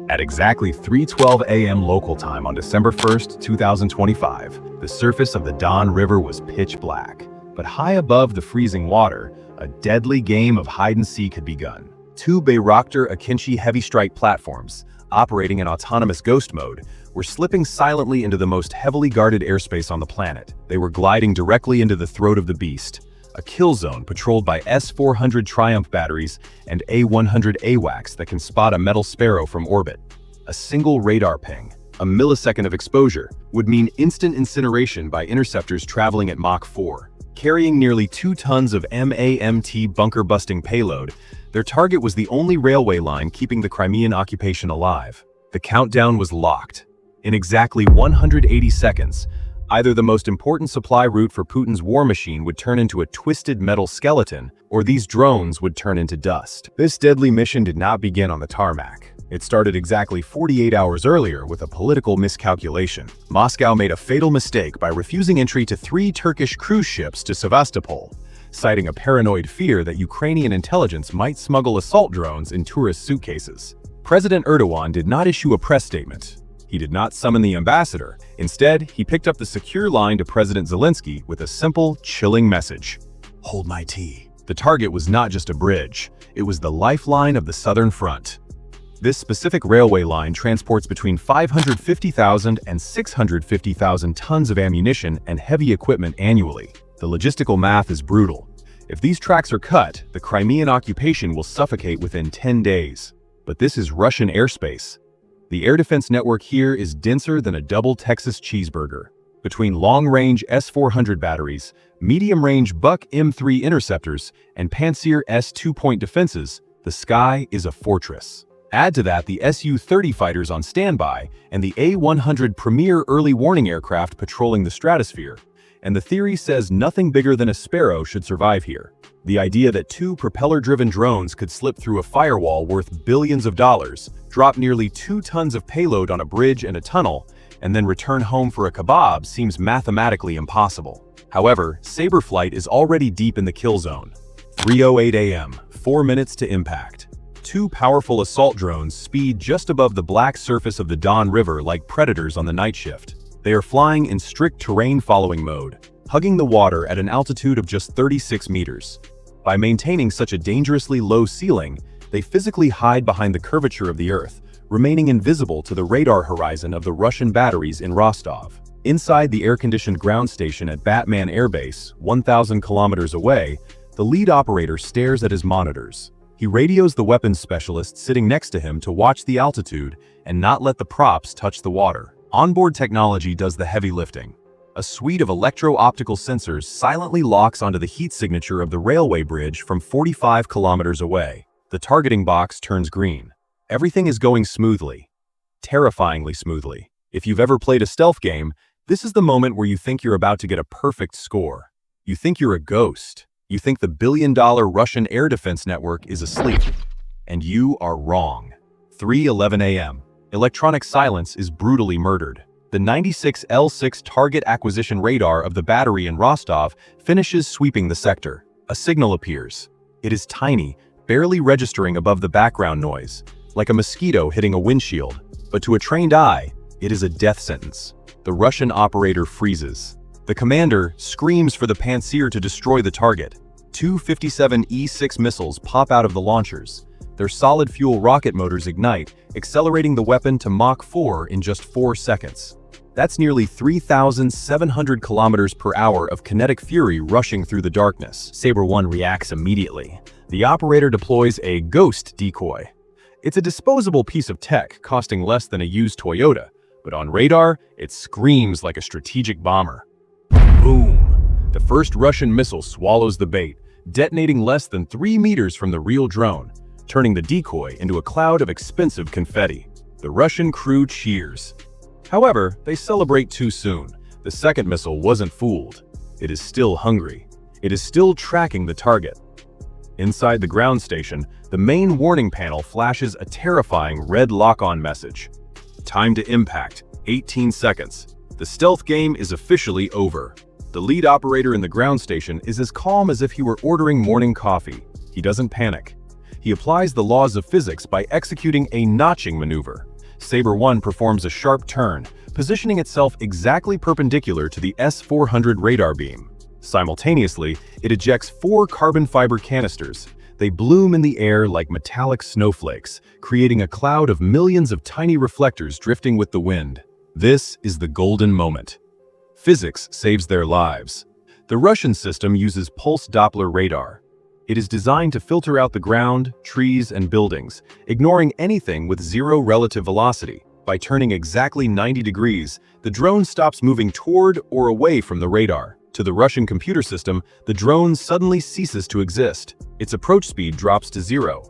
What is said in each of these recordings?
At exactly 3:12 a.m. local time on December 1st, 2025, the surface of the Don River was pitch black. But high above the freezing water, a deadly game of hide-and-seek had begun. Two Bayraktar Akinci heavy strike platforms, operating in autonomous ghost mode, were slipping silently into the most heavily guarded airspace on the planet. They were gliding directly into the throat of the beast, a kill zone patrolled by S-400 Triumph batteries and A-100 AWACS that can spot a metal sparrow from orbit. A single radar ping, a millisecond of exposure, would mean instant incineration by interceptors traveling at Mach 4. Carrying nearly 2 tons of MAMT bunker-busting payload, their target was the only railway line keeping the Crimean occupation alive. The countdown was locked. In exactly 180 seconds, either the most important supply route for Putin's war machine would turn into a twisted metal skeleton, or these drones would turn into dust. This deadly mission did not begin on the tarmac. It started exactly 48 hours earlier with a political miscalculation. Moscow made a fatal mistake by refusing entry to 3 Turkish cruise ships to Sevastopol, citing a paranoid fear that Ukrainian intelligence might smuggle assault drones in tourist suitcases. President Erdogan did not issue a press statement. He did not summon the ambassador. Instead, he picked up the secure line to President Zelensky with a simple, chilling message. Hold my tea. The target was not just a bridge. It was the lifeline of the Southern Front. This specific railway line transports between 550,000 and 650,000 tons of ammunition and heavy equipment annually. The logistical math is brutal. If these tracks are cut, the Crimean occupation will suffocate within 10 days. But this is Russian airspace. The air defense network here is denser than a double Texas cheeseburger. Between long-range S-400 batteries, medium-range Buck M3 interceptors, and Pantsir S-2-point defenses, the sky is a fortress. Add to that the Su-30 fighters on standby and the A-100 Premier early warning aircraft patrolling the stratosphere, and the theory says nothing bigger than a sparrow should survive here. The idea that 2 propeller-driven drones could slip through a firewall worth billions of dollars, drop nearly 2 tons of payload on a bridge and a tunnel, and then return home for a kebab seems mathematically impossible. However, Saberflight is already deep in the kill zone. 3:08 a.m., 4 minutes to impact. 2 powerful assault drones speed just above the black surface of the Don River like predators on the night shift. They are flying in strict terrain-following mode, hugging the water at an altitude of just 36 meters. By maintaining such a dangerously low ceiling, they physically hide behind the curvature of the Earth, remaining invisible to the radar horizon of the Russian batteries in Rostov. Inside the air-conditioned ground station at Batman Air Base, 1,000 kilometers away, the lead operator stares at his monitors. He radios the weapons specialist sitting next to him to watch the altitude and not let the props touch the water. Onboard technology does the heavy lifting. A suite of electro-optical sensors silently locks onto the heat signature of the railway bridge from 45 kilometers away. The targeting box turns green. Everything is going smoothly. Terrifyingly smoothly. If you've ever played a stealth game, this is the moment where you think you're about to get a perfect score. You think you're a ghost. You think the billion-dollar Russian air defense network is asleep. And you are wrong. 3:11 a.m. Electronic silence is brutally murdered. The 96L6 target acquisition radar of the battery in Rostov finishes sweeping the sector. A signal appears. It is tiny, barely registering above the background noise, like a mosquito hitting a windshield. But to a trained eye, it is a death sentence. The Russian operator freezes. The commander screams for the Pantsir to destroy the target. 2 57E6 missiles pop out of the launchers. Their solid-fuel rocket motors ignite, accelerating the weapon to Mach 4 in just 4 seconds. That's nearly 3,700 kilometers per hour of kinetic fury rushing through the darkness. Sabre 1 reacts immediately. The operator deploys a ghost decoy. It's a disposable piece of tech costing less than a used Toyota, but on radar, it screams like a strategic bomber. Boom! The first Russian missile swallows the bait, detonating less than 3 meters from the real drone, turning the decoy into a cloud of expensive confetti. The Russian crew cheers. However, they celebrate too soon. The second missile wasn't fooled. It is still hungry. It is still tracking the target. Inside the ground station, the main warning panel flashes a terrifying red lock-on message. Time to impact, 18 seconds. The stealth game is officially over. The lead operator in the ground station is as calm as if he were ordering morning coffee. He doesn't panic. He applies the laws of physics by executing a notching maneuver. Sabre-1 performs a sharp turn, positioning itself exactly perpendicular to the S-400 radar beam. Simultaneously, it ejects 4 carbon fiber canisters. They bloom in the air like metallic snowflakes, creating a cloud of millions of tiny reflectors drifting with the wind. This is the golden moment. Physics saves their lives. The Russian system uses pulse Doppler radar. It is designed to filter out the ground, trees, and buildings, ignoring anything with zero relative velocity. By turning exactly 90 degrees, the drone stops moving toward or away from the radar. To the Russian computer system, the drone suddenly ceases to exist. Its approach speed drops to 0.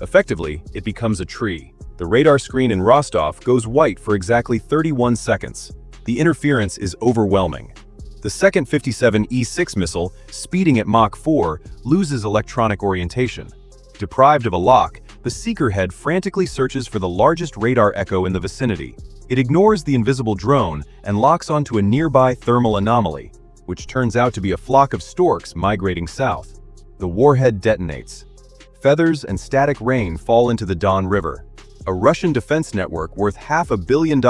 Effectively, it becomes a tree. The radar screen in Rostov goes white for exactly 31 seconds. The interference is overwhelming. The second 57E6 missile, speeding at Mach 4, loses electronic orientation. Deprived of a lock, the seeker head frantically searches for the largest radar echo in the vicinity. It ignores the invisible drone and locks onto a nearby thermal anomaly, which turns out to be a flock of storks migrating south. The warhead detonates. Feathers and static rain fall into the Don River. A Russian defense network worth $500 million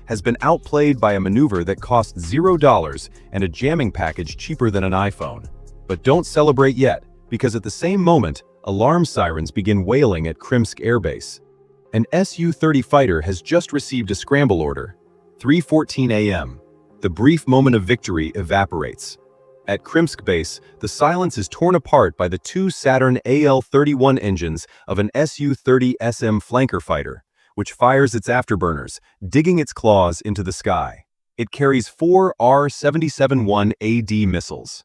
has been outplayed by a maneuver that cost $0 and a jamming package cheaper than an iPhone. But don't celebrate yet, because at the same moment, alarm sirens begin wailing at Krimsk Air Base. An Su-30 fighter has just received a scramble order. 3:14 a.m. The brief moment of victory evaporates. At Krimsk base, the silence is torn apart by the 2 Saturn AL-31 engines of an Su-30 SM flanker fighter, which fires its afterburners, digging its claws into the sky. It carries 4 R-77-1AD missiles.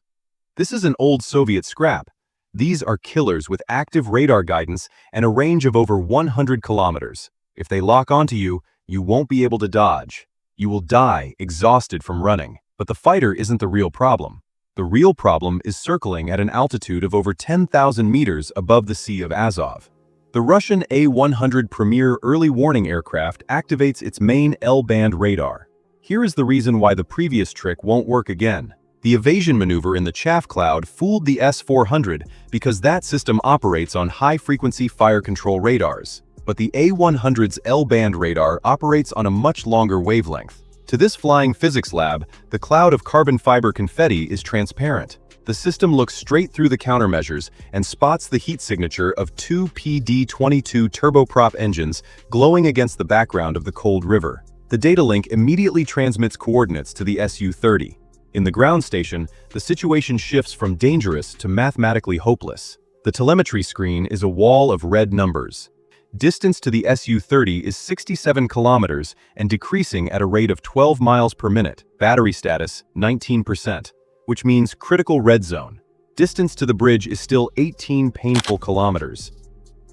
This is an old Soviet scrap. These are killers with active radar guidance and a range of over 100 kilometers. If they lock onto you, you won't be able to dodge. You will die, exhausted from running. But the fighter isn't the real problem. The real problem is circling at an altitude of over 10,000 meters above the Sea of Azov. The Russian A-100 Premier early warning aircraft activates its main L-band radar. Here is the reason why the previous trick won't work again. The evasion maneuver in the chaff cloud fooled the S-400 because that system operates on high-frequency fire control radars. But the A-100's L-band radar operates on a much longer wavelength. To this flying physics lab, the cloud of carbon fiber confetti is transparent. The system looks straight through the countermeasures and spots the heat signature of 2 PD-22 turboprop engines glowing against the background of the cold river. The data link immediately transmits coordinates to the Su-30. In the ground station, the situation shifts from dangerous to mathematically hopeless. The telemetry screen is a wall of red numbers. Distance to the Su-30 is 67 kilometers and decreasing at a rate of 12 miles per minute. Battery status, 19%, which means critical red zone. Distance to the bridge is still 18 painful kilometers.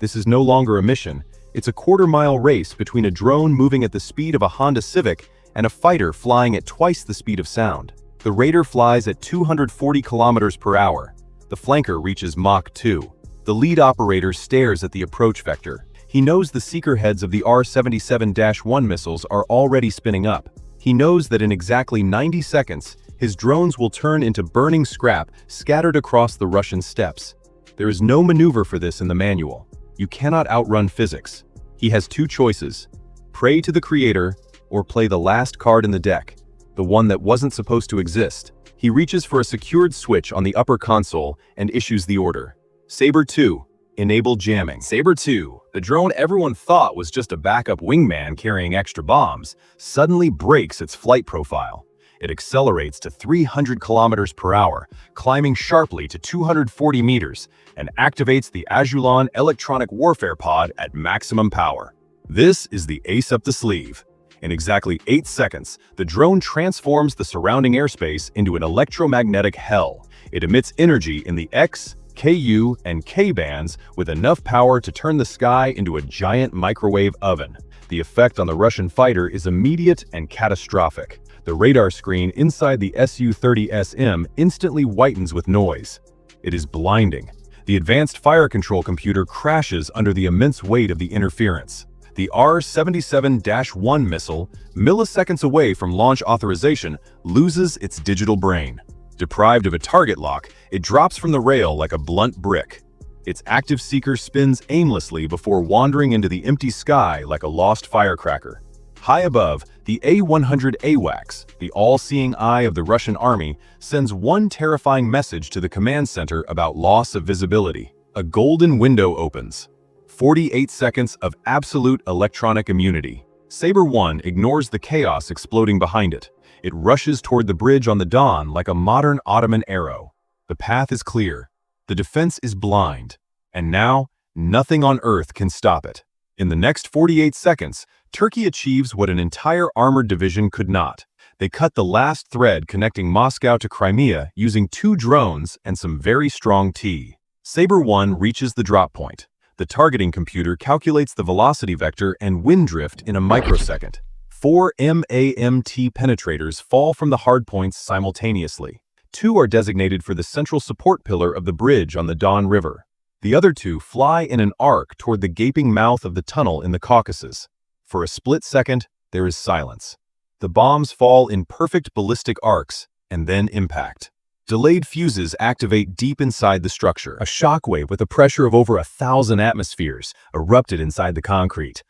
This is no longer a mission. It's a quarter-mile race between a drone moving at the speed of a Honda Civic and a fighter flying at twice the speed of sound. The Raider flies at 240 kilometers per hour. The flanker reaches Mach 2. The lead operator stares at the approach vector. He knows the seeker heads of the R-77-1 missiles are already spinning up. He knows that in exactly 90 seconds, his drones will turn into burning scrap scattered across the Russian steppes. There is no maneuver for this in the manual. You cannot outrun physics. He has 2 choices: pray to the creator or play the last card in the deck, the one that wasn't supposed to exist. He reaches for a secured switch on the upper console and issues the order. Sabre-2. Enable jamming. Sabre-2, the drone everyone thought was just a backup wingman carrying extra bombs, suddenly breaks its flight profile. It accelerates to 300 kilometers per hour, climbing sharply to 240 meters, and activates the Ajulan electronic warfare pod at maximum power. This is the ace up the sleeve. In exactly 8 seconds, the drone transforms the surrounding airspace into an electromagnetic hell. It emits energy in the X, Ku, and K bands with enough power to turn the sky into a giant microwave oven. The effect on the Russian fighter is immediate and catastrophic. The radar screen inside the Su-30SM instantly whitens with noise. It is blinding. The advanced fire control computer crashes under the immense weight of the interference. The R-77-1 missile, milliseconds away from launch authorization, loses its digital brain. Deprived of a target lock, it drops from the rail like a blunt brick. Its active seeker spins aimlessly before wandering into the empty sky like a lost firecracker. High above, the A-100 AWACS, the all-seeing eye of the Russian army, sends one terrifying message to the command center about loss of visibility. A golden window opens. 48 seconds of absolute electronic immunity. Sabre 1 ignores the chaos exploding behind it. It rushes toward the bridge on the Don like a modern Ottoman arrow. The path is clear. The defense is blind. And now, nothing on earth can stop it. In the next 48 seconds, Turkey achieves what an entire armored division could not. They cut the last thread connecting Moscow to Crimea using 2 drones and some very strong tea. Sabre 1 reaches the drop point. The targeting computer calculates the velocity vector and wind drift in a microsecond. 4 MAMT penetrators fall from the hardpoints simultaneously. 2 are designated for the central support pillar of the bridge on the Don River. The other 2 fly in an arc toward the gaping mouth of the tunnel in the Caucasus. For a split second, there is silence. The bombs fall in perfect ballistic arcs, and then impact. Delayed fuses activate deep inside the structure. A shockwave with a pressure of over 1,000 atmospheres erupted inside the concrete.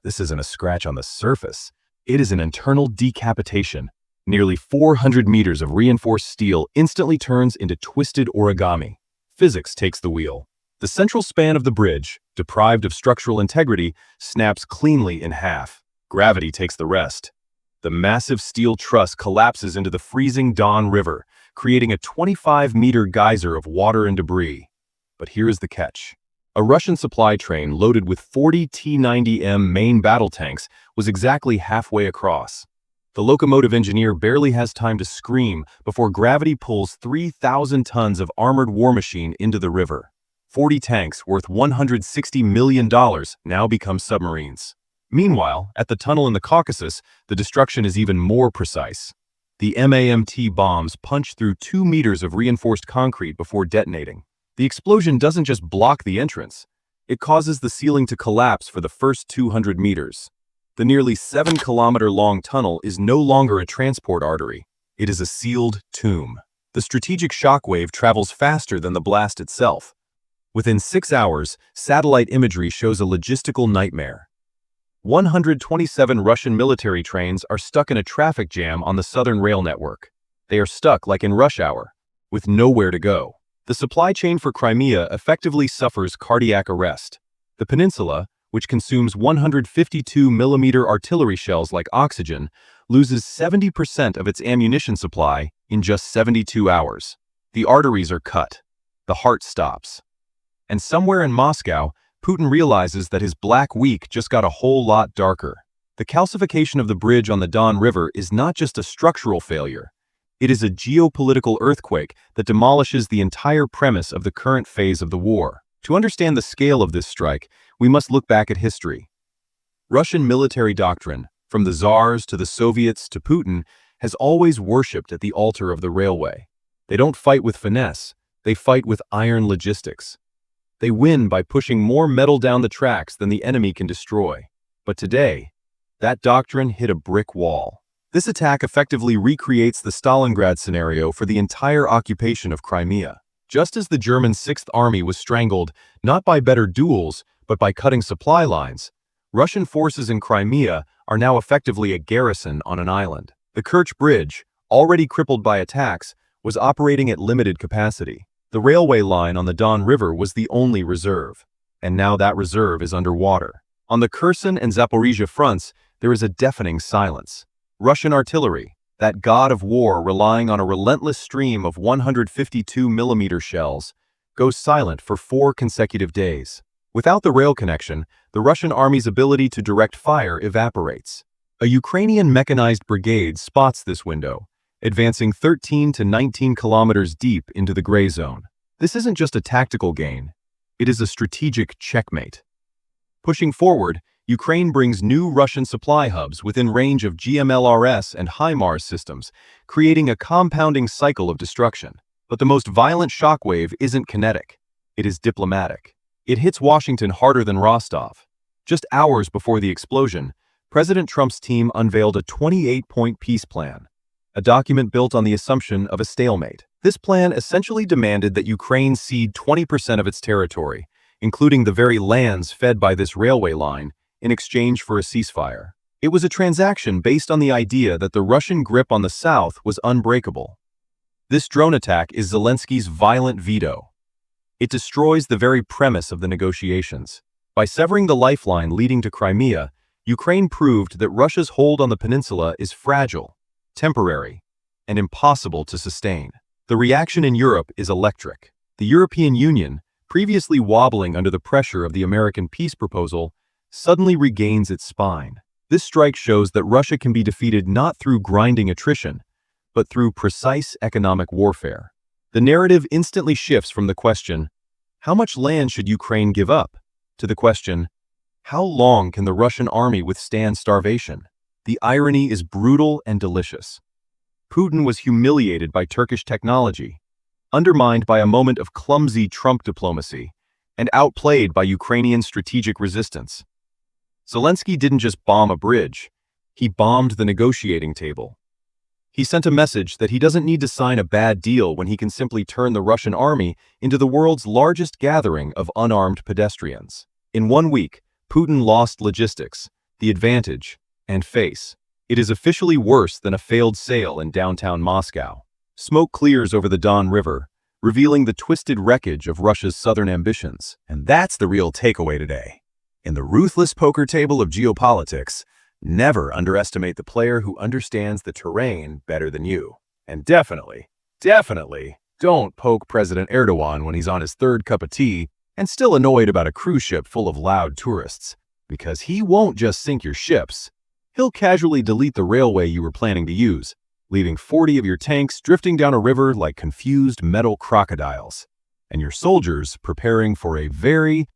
This isn't a scratch on the surface. It is an internal decapitation. Nearly 400 meters of reinforced steel instantly turns into twisted origami. Physics takes the wheel. The central span of the bridge, deprived of structural integrity, snaps cleanly in half. Gravity takes the rest. The massive steel truss collapses into the freezing Don River, creating a 25-meter geyser of water and debris. But here is the catch. A Russian supply train loaded with 40 T-90M main battle tanks was exactly halfway across. The locomotive engineer barely has time to scream before gravity pulls 3,000 tons of armored war machine into the river. 40 tanks worth $160 million now become submarines. Meanwhile, at the tunnel in the Caucasus, the destruction is even more precise. The MAMT bombs punch through 2 meters of reinforced concrete before detonating. The explosion doesn't just block the entrance, it causes the ceiling to collapse for the first 200 meters. The nearly 7-kilometer-long tunnel is no longer a transport artery. It is a sealed tomb. The strategic shockwave travels faster than the blast itself. Within 6 hours, satellite imagery shows a logistical nightmare. 127 Russian military trains are stuck in a traffic jam on the southern rail network. They are stuck like in rush hour, with nowhere to go. The supply chain for Crimea effectively suffers cardiac arrest. The peninsula, which consumes 152mm artillery shells like oxygen, loses 70% of its ammunition supply in just 72 hours. The arteries are cut. The heart stops. And somewhere in Moscow, Putin realizes that his Black Week just got a whole lot darker. The calcification of the bridge on the Don River is not just a structural failure. It is a geopolitical earthquake that demolishes the entire premise of the current phase of the war. To understand the scale of this strike, we must look back at history. Russian military doctrine, from the Tsars to the Soviets to Putin, has always worshipped at the altar of the railway. They don't fight with finesse, they fight with iron logistics. They win by pushing more metal down the tracks than the enemy can destroy. But today, that doctrine hit a brick wall. This attack effectively recreates the Stalingrad scenario for the entire occupation of Crimea. Just as the German Sixth Army was strangled not by better duels, but by cutting supply lines, Russian forces in Crimea are now effectively a garrison on an island. The Kerch Bridge, already crippled by attacks, was operating at limited capacity. The railway line on the Don River was the only reserve, and now that reserve is underwater. On the Kherson and Zaporizhia fronts, there is a deafening silence. Russian artillery, that god of war relying on a relentless stream of 152mm shells, goes silent for 4 consecutive days. Without the rail connection, the Russian army's ability to direct fire evaporates. A Ukrainian mechanized brigade spots this window, advancing 13 to 19 kilometers deep into the gray zone. This isn't just a tactical gain, it is a strategic checkmate. Pushing forward, Ukraine brings new Russian supply hubs within range of GMLRS and HIMARS systems, creating a compounding cycle of destruction. But the most violent shockwave isn't kinetic, it is diplomatic. It hits Washington harder than Rostov. Just hours before the explosion, President Trump's team unveiled a 28-point peace plan, a document built on the assumption of a stalemate. This plan essentially demanded that Ukraine cede 20% of its territory, including the very lands fed by this railway line, in exchange for a ceasefire. It was a transaction based on the idea that the Russian grip on the south was unbreakable. This drone attack is Zelensky's violent veto. It destroys the very premise of the negotiations. By severing the lifeline leading to Crimea, Ukraine proved that Russia's hold on the peninsula is fragile, temporary, and impossible to sustain. The reaction in Europe is electric. The European Union, previously wobbling under the pressure of the American peace proposal, suddenly regains its spine. This strike shows that Russia can be defeated not through grinding attrition, but through precise economic warfare. The narrative instantly shifts from the question, "How much land should Ukraine give up?" to the question, "How long can the Russian army withstand starvation?" The irony is brutal and delicious. Putin was humiliated by Turkish technology, undermined by a moment of clumsy Trump diplomacy, and outplayed by Ukrainian strategic resistance. Zelensky didn't just bomb a bridge, he bombed the negotiating table. He sent a message that he doesn't need to sign a bad deal when he can simply turn the Russian army into the world's largest gathering of unarmed pedestrians. In 1 week, Putin lost logistics, the advantage, and face. It is officially worse than a failed sale in downtown Moscow. Smoke clears over the Don River, revealing the twisted wreckage of Russia's southern ambitions. And that's the real takeaway today. In the ruthless poker table of geopolitics, never underestimate the player who understands the terrain better than you. And definitely don't poke President Erdogan when he's on his third cup of tea and still annoyed about a cruise ship full of loud tourists, because he won't just sink your ships. He'll casually delete the railway you were planning to use, leaving 40 of your tanks drifting down a river like confused metal crocodiles, and your soldiers preparing for a very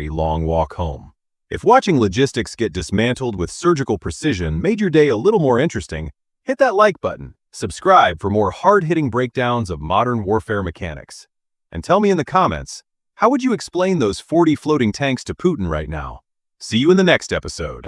long walk home. If watching logistics get dismantled with surgical precision made your day a little more interesting, hit that like button, subscribe for more hard-hitting breakdowns of modern warfare mechanics, and tell me in the comments, how would you explain those 40 floating tanks to Putin right now? See you in the next episode.